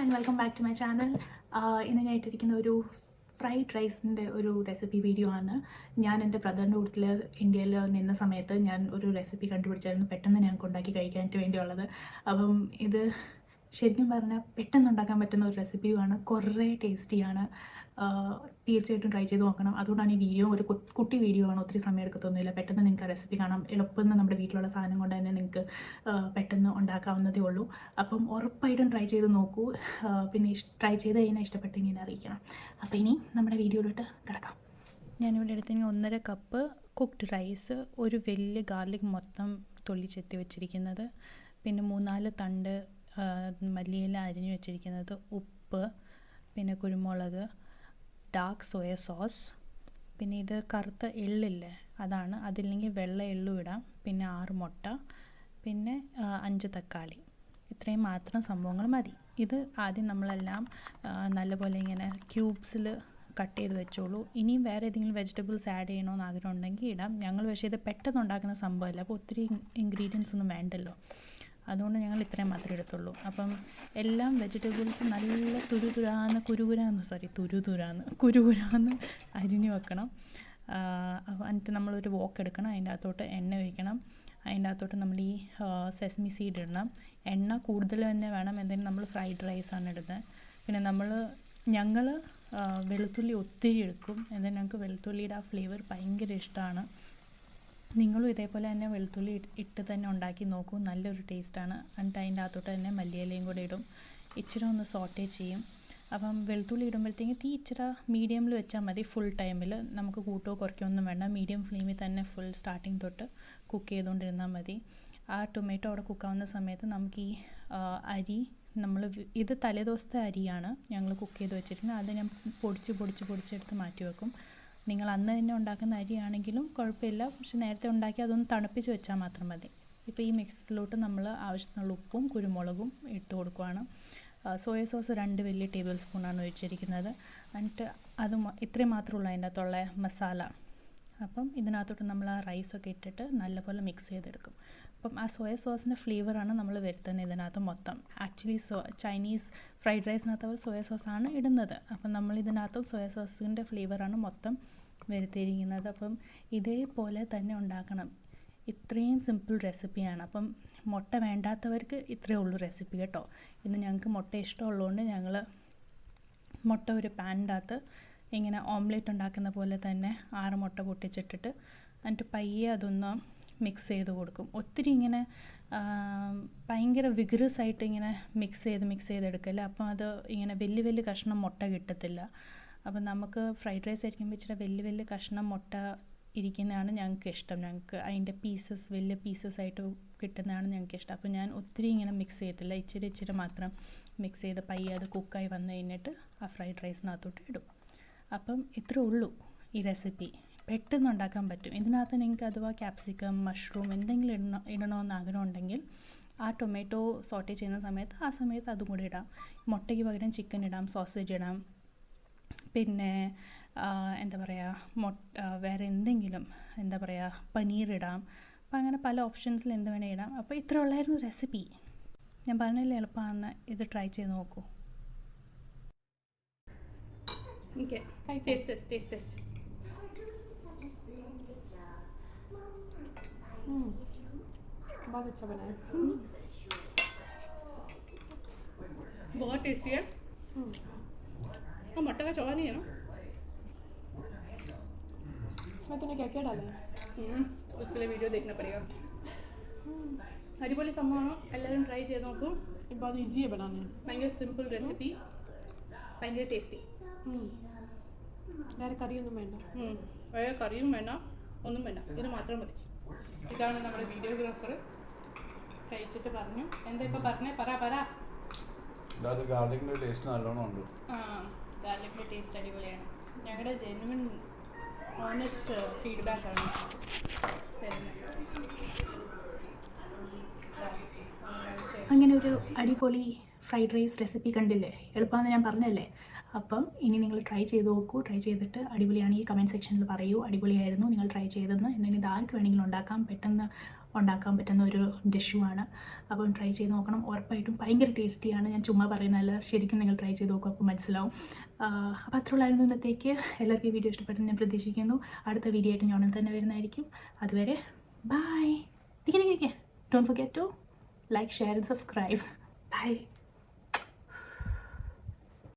And welcome back to my channel. ഇന്ന് ഞാൻ ഇട്ടിരിക്കുന്ന ഒരു ഫ്രൈഡ് റൈസിൻ്റെ ഒരു റെസിപ്പി വീഡിയോ ആണ്. ഞാൻ എൻ്റെ ബ്രദറിൻ്റെ വീട്ടിൽ ഇന്ത്യയിൽ നിന്ന സമയത്ത് ഞാൻ ഒരു റെസിപ്പി കണ്ടുപിടിച്ചായിരുന്നു, പെട്ടെന്ന് ഞങ്ങൾക്ക് ഉണ്ടാക്കി കഴിക്കാനായിട്ട് വേണ്ടിയുള്ളത്. അപ്പം ഇത് ശരിക്കും പറഞ്ഞാൽ പെട്ടെന്ന് ഉണ്ടാക്കാൻ പറ്റുന്ന ഒരു റെസിപ്പിയുമാണ്, കുറേ ടേസ്റ്റിയാണ്. തീർച്ചയായിട്ടും ട്രൈ ചെയ്ത് നോക്കണം. അതുകൊണ്ടാണ് ഈ വീഡിയോ ഒരു കുട്ടി വീഡിയോ ആണ്, ഒത്തിരി സമയം എടുക്കത്തൊന്നുമില്ല. പെട്ടെന്ന് നിങ്ങൾക്ക് ആ റെസിപ്പി കാണാം. എളുപ്പം നമ്മുടെ വീട്ടിലുള്ള സാധനം കൊണ്ട് തന്നെ നിങ്ങൾക്ക് പെട്ടെന്ന് ഉണ്ടാക്കാവുന്നതേ ഉള്ളൂ. അപ്പം ഉറപ്പായിട്ടും ട്രൈ ചെയ്ത് നോക്കൂ. പിന്നെ ട്രൈ ചെയ്ത് കഴിഞ്ഞാൽ ഇഷ്ടപ്പെട്ടെങ്കിൽ എന്നെ അറിയിക്കണം. അപ്പോൾ ഇനി നമ്മുടെ വീഡിയോയിലോട്ട് കിടക്കാം. ഞാനിവിടെ എടുത്തെങ്കിൽ 1.5 കപ്പ് കുക്ക്ഡ് റൈസ്, ഒരു വലിയ ഗാർലിക് മൊത്തം തൊലിച്ചെത്തി വെച്ചിരിക്കുന്നത്, പിന്നെ 3-4 തണ്ട് മല്ലിയില അരിഞ്ഞു വെച്ചിരിക്കുന്നത്, ഉപ്പ്, പിന്നെ കുരുമുളക്, ഡാർക്ക് സോയ സോസ്, പിന്നെ ഇത് കറുത്ത എള്ളില്ലേ അതാണ്, അതില്ലെങ്കിൽ വെള്ള എള്ളും ഇടാം, പിന്നെ 6 മുട്ട, പിന്നെ 5 തക്കാളി. ഇത്രയും മാത്രം സംഭവങ്ങൾ മതി. ഇത് ആദ്യം നമ്മളെല്ലാം നല്ലപോലെ ഇങ്ങനെ ക്യൂബ്സിൽ കട്ട് ചെയ്ത് വെച്ചോളൂ. ഇനിയും വേറെ ഏതെങ്കിലും വെജിറ്റബിൾസ് ആഡ് ചെയ്യണമെന്ന് ആഗ്രഹം ഉണ്ടെങ്കിൽ ഇടാം. ഞങ്ങൾ പക്ഷേ ഇത് പെട്ടെന്ന് ഉണ്ടാക്കുന്ന സംഭവമല്ല, അപ്പോൾ ഒത്തിരി ഇൻഗ്രീഡിയൻസ് ഒന്നും വേണ്ടല്ലോ, അതുകൊണ്ട് ഞങ്ങൾ ഇത്രയും മാത്രമേ എടുത്തുള്ളൂ. അപ്പം എല്ലാം വെജിറ്റബിൾസ് നല്ല കുരുകുരാന്ന് അരിഞ്ഞു വെക്കണം. എന്നിട്ട് നമ്മളൊരു വോക്ക് എടുക്കണം, അതിൻ്റെ അകത്തോട്ട് എണ്ണ ഒഴിക്കണം, അതിൻ്റെ അകത്തോട്ട് നമ്മൾ ഈ സെസമി സീഡ് ഇടണം. എണ്ണ കൂടുതൽ തന്നെ വേണം, എന്തെങ്കിലും നമ്മൾ ഫ്രൈഡ് റൈസാണ് ഇടുന്നത്. പിന്നെ ഞങ്ങൾ വെളുത്തുള്ളി ഒത്തിരി എടുക്കും, എന്നാൽ ഞങ്ങൾക്ക് വെളുത്തുള്ളിയുടെ ആ ഫ്ലേവർ ഭയങ്കര ഇഷ്ടമാണ്. നിങ്ങളും ഇതേപോലെ തന്നെ വെളുത്തുള്ളി ഇട്ട് തന്നെ ഉണ്ടാക്കി നോക്കൂ, നല്ലൊരു ടേസ്റ്റാണ്. എന്നിട്ട് അതിൻ്റെ അകത്തോട്ട് തന്നെ മല്ലിയിലയും കൂടെ ഇടും, ഇച്ചിരി ഒന്ന് സോട്ടേ ചെയ്യും. അപ്പം വെളുത്തുള്ളി ഇടുമ്പോഴത്തേക്ക് തീ ഇച്ചിരി മീഡിയമിൽ വെച്ചാൽ മതി. ഫുൾ ടൈമിൽ നമുക്ക് കൂട്ടോ കുറയ്ക്കോ ഒന്നും വേണ്ട, മീഡിയം ഫ്ലെയിമിൽ തന്നെ ഫുൾ സ്റ്റാർട്ടിങ് തൊട്ട് കുക്ക് ചെയ്തുകൊണ്ടിരുന്നാൽ മതി. ആ ടൊമാറ്റോ അവിടെ കുക്കാവുന്ന സമയത്ത് നമുക്ക് ഈ അരി, ഇത് തലേദിവസത്തെ അരിയാണ് ഞങ്ങൾ കുക്ക് ചെയ്ത് വെച്ചിരിക്കുന്നത്, അത് ഞാൻ പൊടിച്ചെടുത്ത് മാറ്റി വെക്കും. നിങ്ങൾ അന്ന് തന്നെ ഉണ്ടാക്കുന്ന അരിയാണെങ്കിലും കുഴപ്പമില്ല, പക്ഷെ നേരത്തെ ഉണ്ടാക്കി അതൊന്ന് തണുപ്പിച്ച് വെച്ചാൽ മാത്രം മതി. ഇപ്പോൾ ഈ മിക്സിലോട്ട് നമ്മൾ ആവശ്യത്തിനുള്ള ഉപ്പും കുരുമുളകും ഇട്ട് കൊടുക്കുകയാണ്. സോയ സോസ് 2 വലിയ ടേബിൾ സ്പൂണാണ് ഒഴിച്ചിരിക്കുന്നത്. എന്നിട്ട് അത് ഇത്രയും മാത്രമേ അതിൻ്റെ അകത്തുള്ള മസാല. അപ്പം ഇതിനകത്തോട്ട് നമ്മൾ ആ റൈസൊക്കെ ഇട്ടിട്ട് നല്ലപോലെ മിക്സ് ചെയ്തെടുക്കും. അപ്പം ആ സോയ സോസിൻ്റെ ഫ്ലേവറാണ് നമ്മൾ വരുത്തുന്നത് ഇതിനകത്ത് മൊത്തം. ആക്ച്വലി ചൈനീസ് ഫ്രൈഡ് റൈസിനകത്ത് അവർ സോയ സോസാണ് ഇടുന്നത്, അപ്പം നമ്മൾ ഇതിനകത്തും സോയ സോസിൻ്റെ ഫ്ലേവറാണ് മൊത്തം വരുത്തിയിരിക്കുന്നത്. അപ്പം ഇതേപോലെ തന്നെ ഉണ്ടാക്കണം. ഇത്രയും സിമ്പിൾ റെസിപ്പിയാണ്. അപ്പം മുട്ട വേണ്ടാത്തവർക്ക് ഇത്രയേ ഉള്ളൂ റെസിപ്പി കേട്ടോ. ഇന്ന് ഞങ്ങൾക്ക് മുട്ട ഇഷ്ടമുള്ളതുകൊണ്ട് ഞങ്ങൾ മുട്ട ഒരു പാനിൻ്റെ അകത്ത് ഇങ്ങനെ ഓംലെറ്റ് ഉണ്ടാക്കുന്ന പോലെ തന്നെ 6 മുട്ട പൊട്ടിച്ചിട്ടിട്ട് എന്നിട്ട് പയ്യെ അതൊന്ന് മിക്സ് ചെയ്ത് കൊടുക്കും. ഒത്തിരി ഇങ്ങനെ ഭയങ്കര വിഗ്രസ് ആയിട്ട് ഇങ്ങനെ മിക്സ് ചെയ്തെടുക്കല്ലേ, അപ്പം അത് ഇങ്ങനെ വലിയ കഷ്ണം മുട്ട കിട്ടത്തില്ല. അപ്പം നമുക്ക് ഫ്രൈഡ് റൈസ് ആയിരിക്കുമ്പോൾ ഇച്ചിരി വലിയ കഷ്ണം മുട്ട ഇരിക്കുന്നതാണ് ഞങ്ങൾക്ക് ഇഷ്ടം. ഞങ്ങൾക്ക് അതിൻ്റെ വലിയ പീസസ് ആയിട്ട് കിട്ടുന്നതാണ് ഞങ്ങൾക്ക് ഇഷ്ടം. അപ്പോൾ ഞാൻ ഒത്തിരി ഇങ്ങനെ മിക്സ് ചെയ്യത്തില്ല, ഇച്ചിരി മാത്രം മിക്സ് ചെയ്ത് പയ്യെ അത് കുക്കായി വന്നു കഴിഞ്ഞിട്ട് ആ ഫ്രൈഡ് റൈസിനകത്തോട്ട് ഇടും. അപ്പം ഇത്രേ ഉള്ളൂ ഈ റെസിപ്പി, പെട്ടെന്ന് ഉണ്ടാക്കാൻ പറ്റും. ഇതിനകത്ത് നിങ്ങൾക്ക് അഥവാ ക്യാപ്സിക്കം, മഷ്റൂം എന്തെങ്കിലും ഇടണമെന്ന് ആഗ്രഹം ഉണ്ടെങ്കിൽ ആ ടൊമാറ്റോ സോട്ടേ ചെയ്യുന്ന സമയത്ത് അതും കൂടി ഇടാം. മുട്ടയ്ക്ക് പകരം ചിക്കൻ ഇടാം, സോസേജ് ഇടാം, പിന്നെ എന്താ പറയുക വേറെ എന്തെങ്കിലും പനീർ ഇടാം. അപ്പോൾ അങ്ങനെ പല ഓപ്ഷൻസിൽ എന്ത് വേണേൽ ഇടാം. അപ്പോൾ ഇത്ര ഉള്ളായിരുന്നു റെസിപ്പി. ഞാൻ പറഞ്ഞില്ലേ എളുപ്പമാണെന്ന്, ഇത് ട്രൈ ചെയ്ത് നോക്കൂ. Okay, taste. बहुत अच्छा बना है। बहुत टेस्टी है। और मटर का चौवा नहीं है ना? इसमें तूने क्या क्या डाला है? उसके लिए वीडियो देखना पड़ेगा. അടിപൊളി സംഭവമാണ്, എല്ലാവരും ട്രൈ ചെയ്ത് നോക്കൂ. बहुत ईजी है बनाने, ഭയങ്കര സിമ്പിൾ റെസിപ്പി, ഭയങ്കര ടേസ്റ്റി. വേറെ കറിയൊന്നും വേണ്ട, വേറെ കറിയും വേണ്ട, ഒന്നും വേണ്ട, ഇത് മാത്രം മതി. ഇതാണ് നമ്മുടെ വീഡിയോഗ്രാഫർ കഴിച്ചിട്ട് പറഞ്ഞു. എന്താ ഇപ്പോൾ പറഞ്ഞേ, പറ. ഗാർലിക്കിൻ്റെ ടേസ്റ്റ് നല്ലോണം ഉണ്ട്. ഗാർലിക്കിൻ്റെ ടേസ്റ്റ് അടിപൊളിയാണ്. ഞങ്ങളുടെ ജെന്യുവൻ ഓണസ്റ്റ് ഫീഡ്ബാക്കാണ് തരുന്നത്. അങ്ങനെ ഒരു അടിപൊളി ഫ്രൈഡ് റൈസ് റെസിപ്പി കണ്ടില്ലേ, എളുപ്പമാണെന്ന് ഞാൻ പറഞ്ഞല്ലേ. അപ്പം ഇനി നിങ്ങൾ ട്രൈ ചെയ്ത് നോക്കൂ. ട്രൈ ചെയ്തിട്ട് അടിപൊളിയാണ് ഈ കമൻറ്റ് സെക്ഷനിൽ പറയൂ, അടിപൊളിയായിരുന്നു നിങ്ങൾ ട്രൈ ചെയ്തെന്ന്. എന്നാൽ ഇത് ആർക്ക് വേണമെങ്കിലും ഉണ്ടാക്കാം, പെട്ടെന്ന് ഉണ്ടാക്കാൻ പറ്റുന്ന ഒരു ഡിഷുമാണ്. അപ്പം ട്രൈ ചെയ്ത് നോക്കണം. ഉറപ്പായിട്ടും ഭയങ്കര ടേസ്റ്റിയാണ്. ഞാൻ ചുമ്മാ പറയുന്നതല്ല, ശരിക്കും നിങ്ങൾ ട്രൈ ചെയ്ത് നോക്കും, അപ്പോൾ മനസ്സിലാവും. അപ്പോൾ അത്രയുള്ളായിരുന്നു ഇന്നത്തേക്ക്. എല്ലാവർക്കും ഈ വീഡിയോ ഇഷ്ടപ്പെട്ടെന്ന് ഞാൻ പ്രതീക്ഷിക്കുന്നു. അടുത്ത വീഡിയോ ആയിട്ട് ഞാൻ തന്നെ വരുന്നതായിരിക്കും. അതുവരെ bye. Don't forget to like, share and subscribe. By.